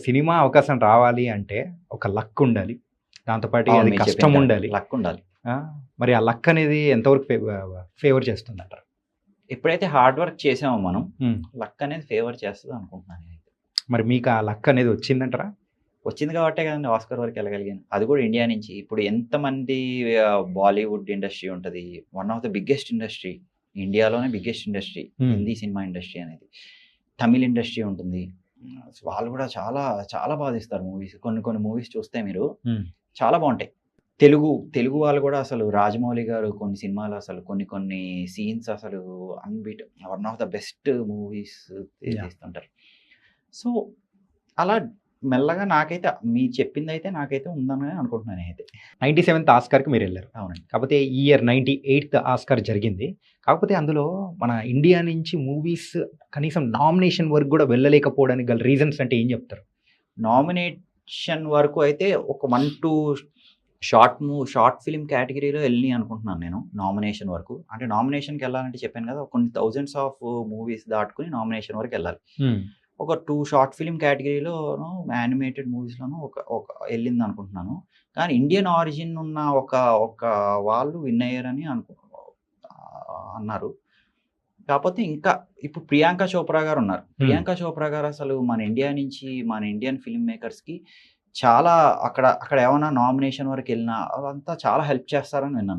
Cinema అవకాశం రావాలి అంటే ఒక లక్ ఉండాలి. దాంతో పాటు అవును. అది మీరు కష్టం చెప్పింది కరెక్ట్. ఉండాలి. లక్ ఉండాలి. ఆ! మరి ఆ లక్ అనేది ఎంతవరకు ఫేవర్ చేస్తుందంటారు? ఎప్పుడైతే హార్డ్ వర్క్ చేసామో మనం, హ్మ్. లక్ అనేది ఫేవర్ చేస్తది అనుకుంటున్నాను నేనైతే. మరి మీకు ఆ లక్ అనేది వచ్చిందంటారా? వచ్చింది కాబట్టే కదండీ ఆస్కార్ వరకు వెళ్ళగలిగాను. అది కూడా ఇండియా నుంచి. ఇప్పుడు ఎంతమంది బాలీవుడ్ ఇండస్ట్రీ ఉంటది. One of the biggest industry. ఇండియాలోనే బిగ్గెస్ట్ ఇండస్ట్రీ. హ్మ్. హిందీ సినిమా ఇండస్ట్రీ అనేది. తమిళ్ ఇండస్ట్రీ ఉంటుంది. వాళ్ళు కూడా చాలా చాలా బాగా తీస్తారు మూవీస్. కొన్ని కొన్ని మూవీస్ చూస్తే మీరు హ్మ్. చాలా బావుంటాయి. తెలుగు వాళ్ళు కూడా అసలు 'రాజమౌళి' గారు కొన్ని సినిమాలు అసలు కొన్ని కొన్ని సీన్స్ అసలు one of the best movies yeah! తీస్తుంటారు. సో, అలా మెల్లగా నాకైతే మీరు చెప్పిందైతే నాకైతే ఉందని అనుకుంటున్నాను నేనైతే. 97థ్ ఆస్కార్‌కి మీరెళ్లారు. అవునండి. కాకపోతే ఈ ఇయర్ 98థ్ ఆస్కార్ జరిగింది. కాకపోతే అందులో మన ఇండియా నుంచి మూవీస్ కనీసం నామినేషన్ వరకు గూడా వెళ్ళలేకపోవడానికి గల రీజన్స్ అంటే ఏం జెప్తారు? నామినేషన్ వరకు అయితే ఒక 1, 2 షార్ట్ ఫిల్మ్ కేటగిరీలో ఎళ్ళినియి అనుకుంటున్నాను నేను నామినేషన్ వరకు. అంటే నామినేషన్‌కెళ్ళాలంటే చెప్పాను కదా! కొన్ని థౌసండ్స్ ఆఫ్ మూవీస్ దాటుకొని నామినేషన్ వరకెళ్ళాలి. హ్మ్. ఒక 2 షార్ట్ ఫిల్మ్ కేటగిరీలోను యానిమేటెడ్ మూవీస్‌లోను ఒక ఒక ఎళ్ళిందనుకుంటున్నాను. కానీ ఇండియన్ ఆరిజిన్ ఉన్న ఒక ఒక వాళ్ళు విన్ అయ్యారని అన్నారు. కాపోతే ఇంకా ఇప్పుడు 'ప్రియాంక చోప్రా' గారున్నారు. హ్మ్. 'ప్రియాంక చోప్రా' గారు అసలు మన ఇండియా నుంచి మన ఇండియన్ ఫిల్మ్ మేకర్స్‌కి చాలా అక్కడ ఏమన్నా నామినేషన్ వరకెళ్ళినా అదంతా చాలా హెల్ప్ చేస్తారని విన్నాను నేను.